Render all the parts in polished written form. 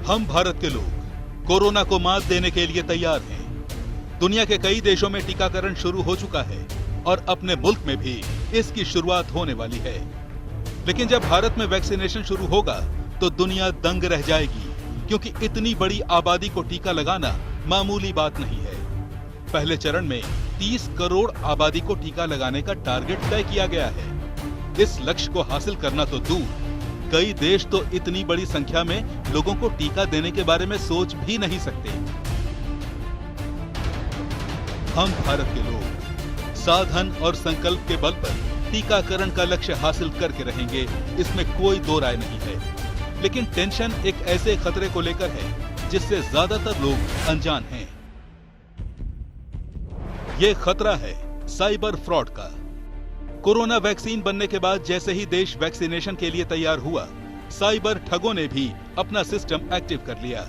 हम भारत के लोग कोरोना को मात देने के लिए तैयार हैं। दुनिया के कई देशों में टीकाकरण शुरू हो चुका है और अपने मुल्क में भी इसकी शुरुआत होने वाली है। लेकिन जब भारत में वैक्सीनेशन शुरू होगा तो दुनिया दंग रह जाएगी, क्योंकि इतनी बड़ी आबादी को टीका लगाना मामूली बात नहीं है। पहले चरण में 30 करोड़ आबादी को टीका लगाने का टारगेट तय किया गया है। इस लक्ष्य को हासिल करना तो दूर, कई देश तो इतनी बड़ी संख्या में लोगों को टीका देने के बारे में सोच भी नहीं सकते। हम भारत के लोग साधन और संकल्प के बल पर टीकाकरण का लक्ष्य हासिल करके रहेंगे, इसमें कोई दो राय नहीं है। लेकिन टेंशन एक ऐसे खतरे को लेकर है जिससे ज्यादातर लोग अनजान हैं। ये खतरा है साइबर फ्रॉड का। कोरोना वैक्सीन बनने के बाद जैसे ही देश वैक्सीनेशन के लिए तैयार हुआ, साइबर ठगों ने भी अपना सिस्टम एक्टिव कर लिया।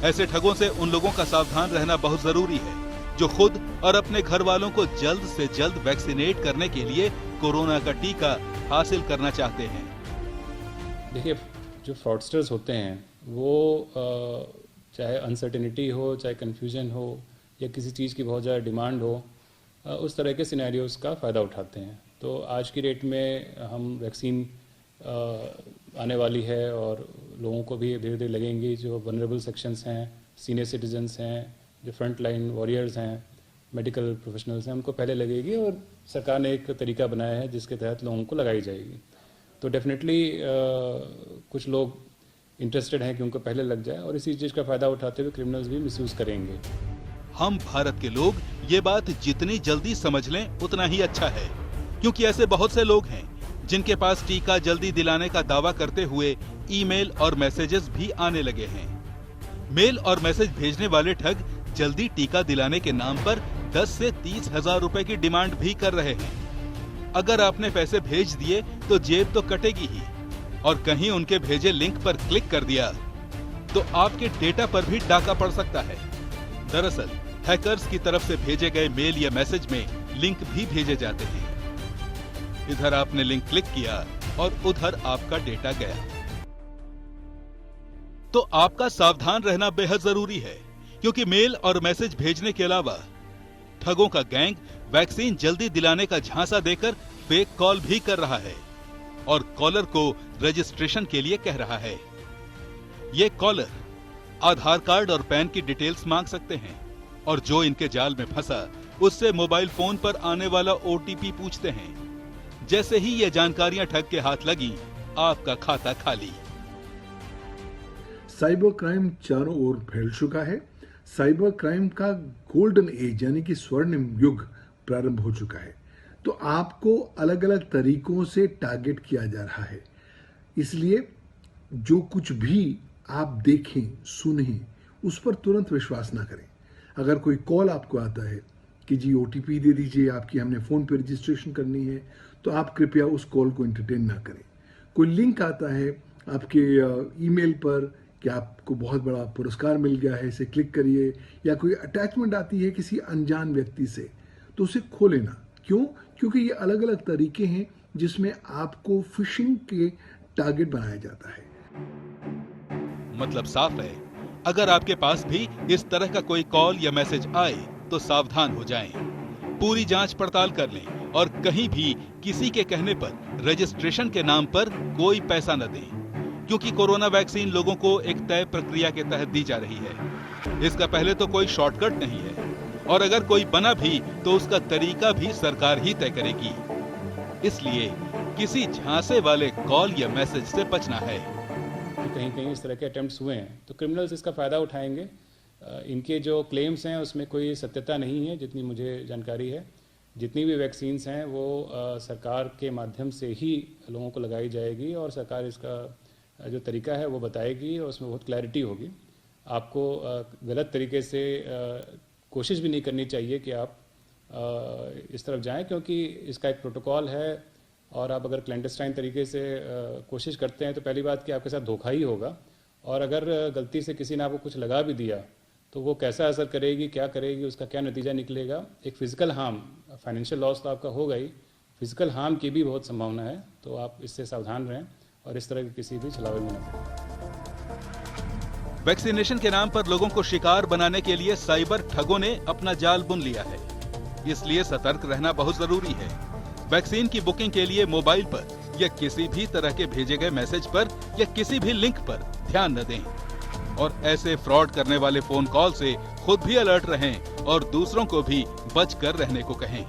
ऐसे ठगों से उन लोगों का सावधान रहना बहुत जरूरी है जो खुद और अपने घर वालों को जल्द से जल्द वैक्सीनेट करने के लिए कोरोना का टीका हासिल करना चाहते हैं। देखिए, जो फ्रॉडस्टर्स होते हैं वो चाहे अनसर्टेनिटी हो, चाहे कन्फ्यूजन हो, या किसी चीज़ की बहुत ज़्यादा डिमांड हो, उस तरह के सिनेरियोज का फ़ायदा उठाते हैं। तो आज की डेट में हम वैक्सीन आने वाली है और लोगों को भी धीरे धीरे लगेंगी। जो वनरेबल सेक्शंस हैं, सीनियर सिटीजन्स हैं, जो फ्रंट लाइन वॉरियर्स हैं, मेडिकल प्रोफेशनल्स हैं, उनको पहले लगेगी और सरकार ने एक तरीका बनाया है जिसके तहत लोगों को लगाई जाएगी। तो डेफिनेटली कुछ लोग इंटरेस्टेड हैं कि उनको पहले लग जाए और इसी चीज़ का फ़ायदा उठाते हुए क्रिमिनल्स भी मिसयूज़ करेंगे। हम भारत के लोग ये बात जितनी जल्दी समझ लें उतना ही अच्छा है, क्योंकि ऐसे बहुत से लोग हैं जिनके पास टीका जल्दी दिलाने का दावा करते हुए ईमेल और मैसेजेस भी आने लगे हैं। मेल और मैसेज भेजने वाले ठग जल्दी टीका दिलाने के नाम पर 10 से 30 हजार रुपए की डिमांड भी कर रहे हैं। अगर आपने पैसे भेज दिए तो जेब तो कटेगी ही, और कहीं उनके भेजे लिंक पर क्लिक कर दिया तो आपके डेटा पर भी डाका पड़ सकता है। दरअसल हैकर्स की तरफ से भेजे गए मेल या मैसेज में लिंक भी भेजे जाते हैं। इधर आपने लिंक क्लिक किया और उधर आपका डेटा गया। तो आपका सावधान रहना बेहद जरूरी है, क्योंकि मेल और मैसेज भेजने के अलावा ठगों का गैंग वैक्सीन जल्दी दिलाने का झांसा देकर फेक कॉल भी कर रहा है और कॉलर को रजिस्ट्रेशन के लिए कह रहा है। ये कॉलर आधार कार्ड और पैन की डिटेल्स मांग सकते हैं और जो इनके जाल में फंसा उससे मोबाइल फोन पर आने वाला ओटीपी पूछते हैं। जैसे ही ये जानकारियां ठग के हाथ लगी, आपका खाता खाली। साइबर क्राइम चारों ओर फैल चुका है। साइबर क्राइम का गोल्डन एज यानी कि स्वर्णिम युग प्रारंभ हो चुका है। तो आपको अलग अलग तरीकों से टारगेट किया जा रहा है। इसलिए जो कुछ भी आप देखें, सुनें, उस पर तुरंत विश्वास ना करें। अगर कोई कॉल आपको आता है कि जी ओटीपी दे दीजिए, आपकी हमने फ़ोन पे रजिस्ट्रेशन करनी है, तो आप कृपया उस कॉल को एंटरटेन ना करें। कोई लिंक आता है आपके ईमेल पर कि आपको बहुत बड़ा पुरस्कार मिल गया है, इसे क्लिक करिए, या कोई अटैचमेंट आती है किसी अनजान व्यक्ति से, तो उसे खोलें ना। क्यों? क्योंकि ये अलग अलग तरीके हैं जिसमें आपको फिशिंग के टारगेट बनाया जाता है। मतलब साफ है, अगर आपके पास भी इस तरह का कोई कॉल या मैसेज आए तो सावधान हो जाएं। पूरी जांच पड़ताल कर लें और कहीं भी किसी के कहने पर रजिस्ट्रेशन के नाम पर कोई पैसा न दें, क्योंकि कोरोना वैक्सीन लोगों को एक तय प्रक्रिया के तहत दी जा रही है। इसका पहले तो कोई शॉर्टकट नहीं है, और अगर कोई बना भी तो उसका तरीका भी सरकार ही तय करेगी। इसलिए किसी झांसे वाले कॉल या मैसेज से बचना है। कहीं कहीं इस तरह के अटेम्प्ट्स हुए हैं तो क्रिमिनल्स इसका फ़ायदा उठाएंगे। इनके जो क्लेम्स हैं उसमें कोई सत्यता नहीं है, जितनी मुझे जानकारी है। जितनी भी वैक्सीन्स हैं वो सरकार के माध्यम से ही लोगों को लगाई जाएगी और सरकार इसका जो तरीका है वो बताएगी और उसमें बहुत क्लैरिटी होगी। आपको गलत तरीके से कोशिश भी नहीं करनी चाहिए कि आप इस तरफ जाएं, क्योंकि इसका एक प्रोटोकॉल है और आप अगर क्लैंडस्टाइन तरीके से कोशिश करते हैं तो पहली बात कि आपके साथ धोखा ही होगा, और अगर गलती से किसी ने आपको कुछ लगा भी दिया तो वो कैसा असर करेगी, क्या करेगी, उसका क्या नतीजा निकलेगा। एक फिजिकल हार्म, फाइनेंशियल लॉस तो आपका होगा ही, फिजिकल हार्म की भी बहुत संभावना है। तो आप इससे सावधान रहें और इस तरह की किसी भी छलावे में न पड़ें। वैक्सीनेशन के नाम पर लोगों को शिकार बनाने के लिए साइबर ठगों ने अपना जाल बुन लिया है। इसलिए सतर्क रहना बहुत जरूरी है। वैक्सीन की बुकिंग के लिए मोबाइल पर या किसी भी तरह के भेजे गए मैसेज पर या किसी भी लिंक पर ध्यान न दें और ऐसे फ्रॉड करने वाले फोन कॉल से खुद भी अलर्ट रहें और दूसरों को भी बच कर रहने को कहें।